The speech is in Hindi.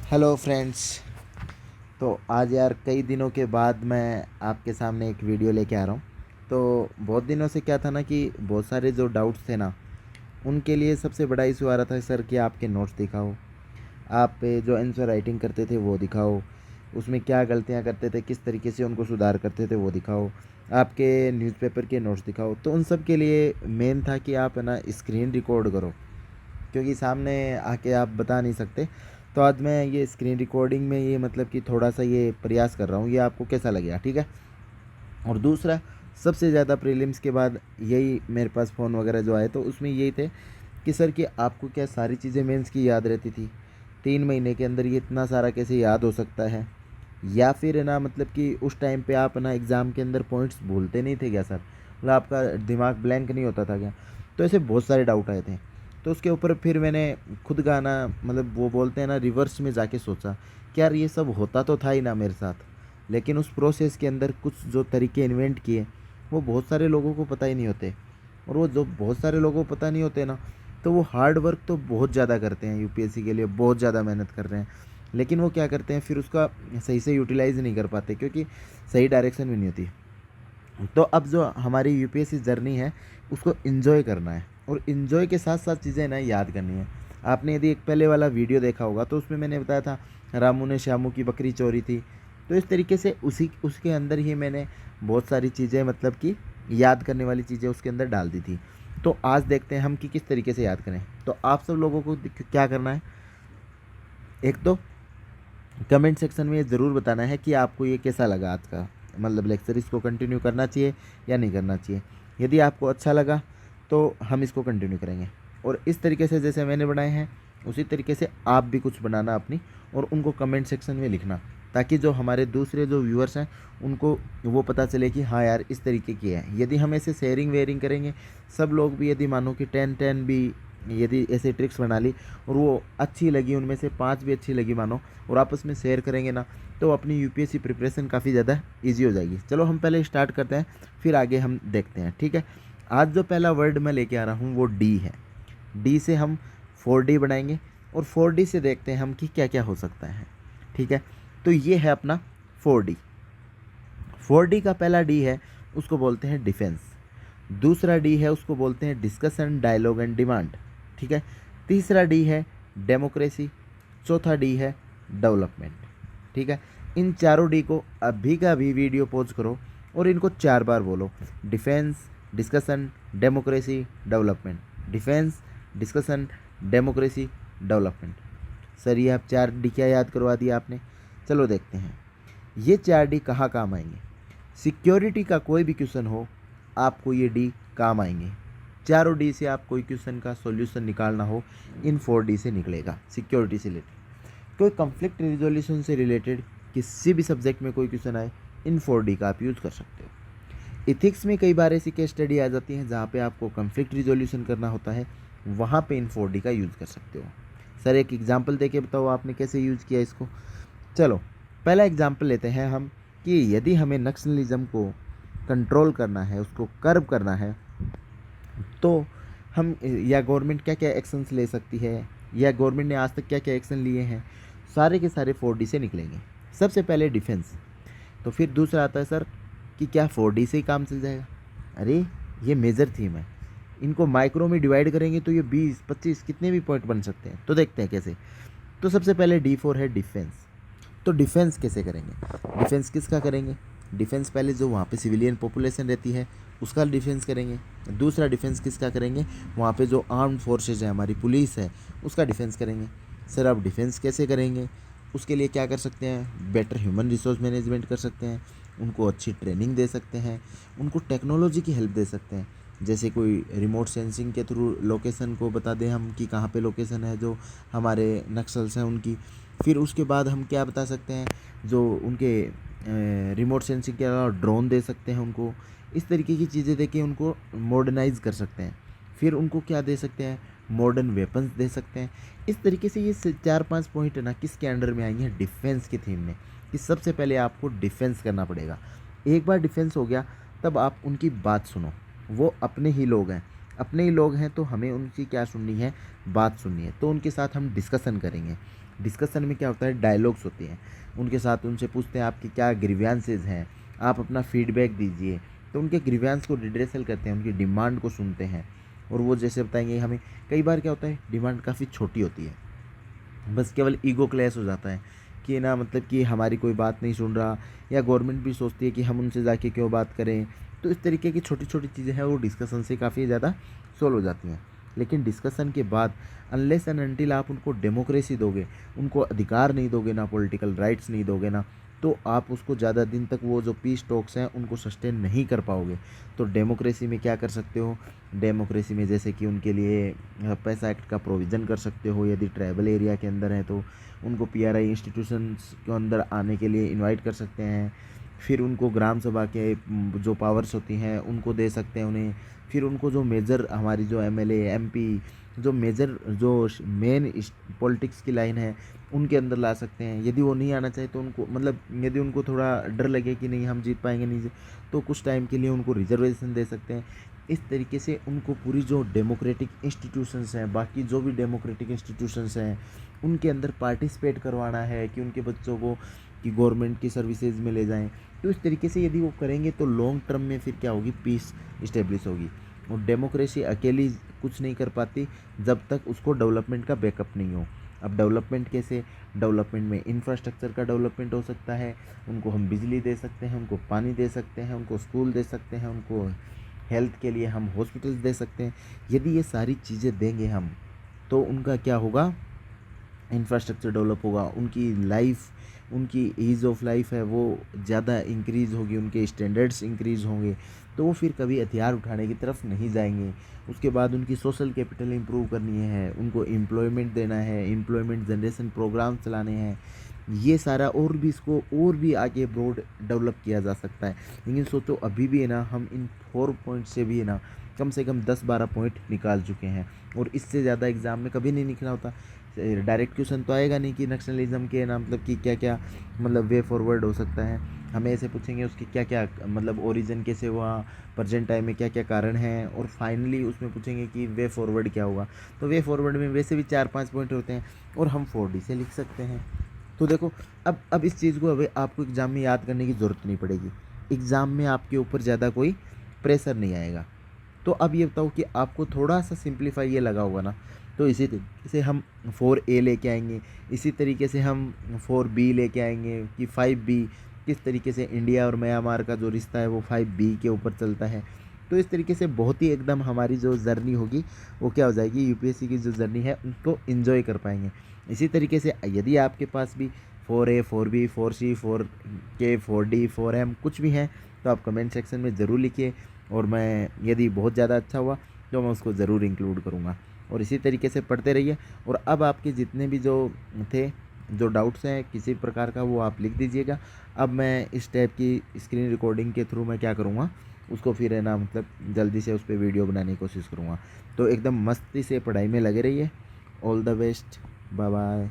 Hello friends. तो आज यार कई दिनों के बाद मैं आपके सामने एक वीडियो लेके आ रहा हूँ। तो बहुत दिनों से क्या था ना कि बहुत सारे जो डाउट्स थे ना, उनके लिए सबसे बड़ा इशू आ रहा था सर कि आपके नोट्स दिखाओ, आप जो आंसर राइटिंग करते थे वो दिखाओ, उसमें क्या गलतियाँ करते थे, किस तरीके से उनको सुधार करते थे वो दिखाओ, आपके न्यूज़पेपर के नोट्स दिखाओ। तो उन सब के लिए मेन था कि आप है ना स्क्रीन रिकॉर्ड करो, क्योंकि सामने आके आप बता नहीं सकते। तो आज मैं ये स्क्रीन रिकॉर्डिंग में ये मतलब कि थोड़ा सा ये प्रयास कर रहा हूँ, ये आपको कैसा लगेगा, ठीक है। और दूसरा, सबसे ज़्यादा प्रीलिम्स के बाद यही मेरे पास फ़ोन वगैरह जो आए तो उसमें यही थे कि सर कि आपको क्या सारी चीज़ें मेंस की याद रहती थी, 3 महीने के अंदर ये इतना सारा कैसे याद हो सकता है, या फिर है ना मतलब कि उस टाइम पे आप ना एग्ज़ाम के अंदर पॉइंट्स भूलते नहीं थे क्या सर, मतलब आपका दिमाग ब्लैंक नहीं होता था क्या। तो ऐसे बहुत सारे डाउट आए थे। तो उसके ऊपर फिर मैंने खुद गाना मतलब वो बोलते हैं ना रिवर्स में जाके सोचा कि यार ये सब होता तो था ही ना मेरे साथ, लेकिन उस प्रोसेस के अंदर कुछ जो तरीके इन्वेंट किए वो बहुत सारे लोगों को पता ही नहीं होते। और वो जो बहुत सारे लोगों को पता नहीं होते ना, तो वो हार्ड वर्क तो बहुत ज़्यादा करते हैं, यूपीएससी के लिए बहुत ज़्यादा मेहनत कर रहे हैं, लेकिन वो क्या करते हैं फिर उसका सही से यूटिलाइज़ नहीं कर पाते, क्योंकि सही डायरेक्शन भी नहीं होती। तो अब जो हमारी यूपीएससी जर्नी है उसको इन्जॉय करना है, और इन्जॉय के साथ साथ चीज़ें ना याद करनी है। आपने यदि एक पहले वाला वीडियो देखा होगा तो उसमें मैंने बताया था रामू ने श्यामू की बकरी चोरी थी। तो इस तरीके से उसी उसके अंदर ही मैंने बहुत सारी चीज़ें मतलब कि याद करने वाली चीज़ें उसके अंदर डाल दी थी। तो आज देखते हैं हम कि किस तरीके से याद करें। तो आप सब लोगों को क्या करना है, एक तो कमेंट सेक्शन में ये ज़रूर बताना है कि आपको ये कैसा लगा आज का मतलब लेक्चर, इसको कंटिन्यू करना चाहिए या नहीं करना चाहिए। यदि आपको अच्छा लगा तो हम इसको कंटिन्यू करेंगे, और इस तरीके से जैसे मैंने बनाए हैं उसी तरीके से आप भी कुछ बनाना अपनी, और उनको कमेंट सेक्शन में लिखना, ताकि जो हमारे दूसरे जो व्यूअर्स हैं उनको वो पता चले कि हाँ यार इस तरीके की है। यदि हम ऐसे शेयरिंग वेयरिंग करेंगे, सब लोग भी यदि मानो कि 10-10 भी यदि ऐसे ट्रिक्स बना ली और वो अच्छी लगी, उनमें से 5 भी अच्छी लगी मानो, और आपस में शेयर करेंगे ना, तो अपनी यूपीएससी प्रिपरेशन काफ़ी ज़्यादा इजी हो जाएगी। चलो हम पहले स्टार्ट करते हैं, फिर आगे हम देखते हैं, ठीक है। आज जो पहला वर्ड मैं लेके आ रहा हूँ वो डी है। डी से हम 4D बनाएंगे, और 4D से देखते हैं हम कि क्या क्या हो सकता है, ठीक है। तो ये है अपना 4D। 4D का पहला डी है उसको बोलते हैं डिफेंस। दूसरा डी है उसको बोलते हैं डिस्कशन डायलॉग एंड डिमांड, ठीक है। तीसरा डी है डेमोक्रेसी। चौथा डी है डेवलपमेंट, ठीक है। इन चारों डी को अभी का अभी वीडियो पॉज करो और इनको 4 बार बोलो। Defence, discussion, democracy, development. Defence, discussion, democracy, development. Sir ये आप 4 डी क्या याद करवा दिया आपने। चलो देखते हैं ये 4 डी कहाँ काम आएंगे। सिक्योरिटी का कोई भी क्वेश्चन हो आपको ये डी काम आएंगे। चारों डी से आप कोई क्वेश्चन का सॉल्यूशन निकालना हो, इन 4 डी से निकलेगा। सिक्योरिटी से रिलेटेड, कोई कॉन्फ्लिक्ट रिजोल्यूशन से रिलेटेड किसी भी सब्जेक्ट में कोई क्वेश्चन आए, इन 4 डी का आप यूज़ कर सकते हो। इथिक्स में कई बार ऐसी केस स्टडी आ जाती है जहाँ पे आपको कॉन्फ्लिक्ट रिजोल्यूशन करना होता है, वहाँ पे इन 4 डी का यूज़ कर सकते हो। सर एक एग्जाम्पल दे के बताओ आपने कैसे यूज़ किया इसको। चलो पहला एग्जाम्पल लेते हैं हम कि यदि हमें नक्सलिज्म को कंट्रोल करना है, उसको कर्व करना है, तो हम या गवर्नमेंट क्या क्या एक्शंस ले सकती है, या गवर्नमेंट ने आज तक क्या क्या एक्शन लिए हैं, सारे के सारे 4 डी से निकलेंगे। सबसे पहले डिफेंस। तो फिर दूसरा आता है सर कि क्या 4 डी से ही काम चल जाएगा। अरे ये मेजर थीम है, इनको माइक्रो में डिवाइड करेंगे तो ये 20-25 कितने भी पॉइंट बन सकते हैं। तो देखते हैं कैसे। तो सबसे पहले D4 है डिफेंस। तो डिफेंस कैसे करेंगे, डिफेंस किसका करेंगे। डिफेंस पहले जो वहाँ पे सिविलियन पॉपुलेशन रहती है उसका डिफेंस करेंगे। दूसरा डिफेंस किसका करेंगे, वहाँ पे जो आर्म्ड फोर्सेज है, हमारी पुलिस है, उसका डिफेंस करेंगे। सर अब डिफेंस कैसे करेंगे, उसके लिए क्या कर सकते हैं, बेटर ह्यूमन रिसोर्स मैनेजमेंट कर सकते हैं, उनको अच्छी ट्रेनिंग दे सकते हैं, उनको टेक्नोलॉजी की हेल्प दे सकते हैं। जैसे कोई रिमोट सेंसिंग के थ्रू लोकेशन को बता दें हम कि कहाँ पे लोकेशन है जो हमारे नक्सल्स हैं उनकी। फिर उसके बाद हम क्या बता सकते हैं, जो उनके रिमोट सेंसिंग के अलावा ड्रोन दे सकते हैं उनको। इस तरीके की चीज़ें दे के उनको मॉडर्नाइज कर सकते हैं। फिर उनको क्या दे सकते हैं, मॉडर्न वेपन्स दे सकते हैं। इस तरीके से ये 4-5 पॉइंट है ना किसके अंडर में आएंगे, डिफेंस के थीम में, कि सबसे पहले आपको डिफेंस करना पड़ेगा। एक बार डिफेंस हो गया तब आप उनकी बात सुनो, वो अपने ही लोग हैं, अपने ही लोग हैं तो हमें उनकी क्या सुननी है, बात सुननी है। तो उनके साथ हम डिस्कशन करेंगे। डिस्कशन में क्या होता है, डायलॉग्स होती हैं, उनके साथ उनसे पूछते हैं आपके क्या ग्रीवियंसेस हैं, आप अपना फीडबैक दीजिए। तो उनके ग्रीवियंस को डिड्रेसल करते हैं, उनकी डिमांड को सुनते हैं, और वो जैसे बताएंगे हमें। कई बार क्या होता है, डिमांड काफ़ी छोटी होती है, बस केवल ईगो क्लैश हो जाता है कि ना, मतलब कि हमारी कोई बात नहीं सुन रहा, या गवर्नमेंट भी सोचती है कि हम उनसे जाके क्यों बात करें। तो इस तरीके की छोटी छोटी चीज़ें हैं वो डिस्कशन से काफ़ी ज़्यादा सोल्व हो जाती हैं। लेकिन डिस्कशन के बाद अनलेस एंड अनटिल आप उनको डेमोक्रेसी दोगे, उनको अधिकार नहीं दोगे ना, पॉलिटिकल राइट्स नहीं दोगे ना, तो आप उसको ज़्यादा दिन तक वो जो पीस टॉक्स हैं उनको सस्टेन नहीं कर पाओगे। तो डेमोक्रेसी में क्या कर सकते हो, डेमोक्रेसी में जैसे कि उनके लिए पैसा एक्ट का प्रोविज़न कर सकते हो, यदि ट्राइबल एरिया के अंदर है तो उनको पीआरआई इंस्टीट्यूशंस के अंदर आने के लिए इनवाइट कर सकते हैं। फिर उनको ग्राम सभा के जो पावर्स होती हैं उनको दे सकते हैं उन्हें। फिर उनको जो मेजर हमारी जो एमएलए एमपी, जो मेजर जो मेन पॉलिटिक्स की लाइन है उनके अंदर ला सकते हैं। यदि वो नहीं आना चाहे तो उनको, मतलब यदि उनको थोड़ा डर लगे कि नहीं हम जीत पाएंगे नहीं, तो कुछ टाइम के लिए उनको रिजर्वेशन दे सकते हैं। इस तरीके से उनको पूरी जो डेमोक्रेटिक इंस्टीट्यूशंस हैं, बाकी जो भी डेमोक्रेटिक इंस्टीट्यूशंस हैं उनके अंदर पार्टिसिपेट करवाना है कि उनके बच्चों को कि गवर्नमेंट की सर्विसेज में ले जाएं। तो इस तरीके से यदि वो करेंगे तो लॉन्ग टर्म में फिर क्या होगी, पीस इस्टेब्लिश होगी। और डेमोक्रेसी अकेली कुछ नहीं कर पाती जब तक उसको डेवलपमेंट का बैकअप नहीं हो। अब डेवलपमेंट कैसे, डेवलपमेंट में इंफ्रास्ट्रक्चर का डेवलपमेंट हो सकता है, उनको हम बिजली दे सकते हैं, उनको पानी दे सकते हैं, उनको स्कूल दे सकते हैं, उनको हेल्थ के लिए हम हॉस्पिटल्स दे सकते हैं। यदि ये सारी चीज़ें देंगे हम, तो उनका क्या होगा, इंफ्रास्ट्रक्चर डेवलप होगा, उनकी लाइफ, उनकी ईज़ ऑफ लाइफ है वो ज़्यादा इंक्रीज़ होगी, उनके स्टैंडर्ड्स इंक्रीज़ होंगे, तो वो फिर कभी हथियार उठाने की तरफ नहीं जाएंगे। उसके बाद उनकी सोशल कैपिटल इंप्रूव करनी है, उनको एम्प्लॉयमेंट देना है, एम्प्लॉयमेंट जनरेशन प्रोग्राम चलाने हैं, ये सारा और भी इसको और भी आगे ब्रॉड डेवलप किया जा सकता है। लेकिन सोचो अभी भी है ना, हम इन 4 पॉइंट से भी है ना कम से कम 10-12 पॉइंट निकाल चुके हैं, और इससे ज़्यादा एग्ज़ाम में कभी नहीं निकला होता। डायरेक्ट क्वेश्चन तो आएगा नहीं कि नक्सलिज्म के ना, मतलब कि क्या क्या, मतलब वे फॉरवर्ड हो सकता है। हमें ऐसे पूछेंगे उसके क्या क्या, मतलब ओरिजिन कैसे हुआ, प्रेजेंट टाइम में क्या क्या कारण हैं, और फाइनली उसमें पूछेंगे कि वे फॉरवर्ड क्या हुआ। तो वे फॉरवर्ड में वैसे भी 4-5 पॉइंट होते हैं, और हम 4D से लिख सकते हैं। तो देखो, अब इस चीज़ को अब आपको एग्ज़ाम में याद करने की ज़रूरत नहीं पड़ेगी। एग्ज़ाम में आपके ऊपर ज़्यादा कोई प्रेशर नहीं आएगा। तो अब ये बताओ कि आपको थोड़ा सा सिंप्लीफाई ये लगा होगा ना, तो इसी तरीके से हम 4A लेके आएंगे, इसी तरीके से हम 4B लेके आएंगे कि 5B किस तरीके से इंडिया और म्यांमार का जो रिश्ता है वो 5B के ऊपर चलता है। तो इस तरीके से बहुत ही एकदम हमारी जो जर्नी होगी वो क्या हो जाएगी, यूपीएससी की जो जर्नी है उसको इन्जॉय कर पाएंगे। इसी तरीके से यदि आपके पास भी 4A 4B 4C 4K 4D 4M कुछ भी है तो आप कमेंट सेक्शन में ज़रूर लिखिए, और मैं यदि बहुत ज़्यादा अच्छा हुआ तो मैं उसको ज़रूर इंक्लूड करूँगा। और इसी तरीके से पढ़ते रहिए। और अब आपके जितने भी जो थे, जो डाउट्स हैं किसी प्रकार का, वो आप लिख दीजिएगा। अब मैं इस टाइप की स्क्रीन रिकॉर्डिंग के थ्रू मैं क्या करूँगा, उसको फिर है ना, मतलब जल्दी से उस पर वीडियो बनाने की कोशिश करूँगा। तो एकदम मस्ती से पढ़ाई में लगे रहिए। All the best, bye bye.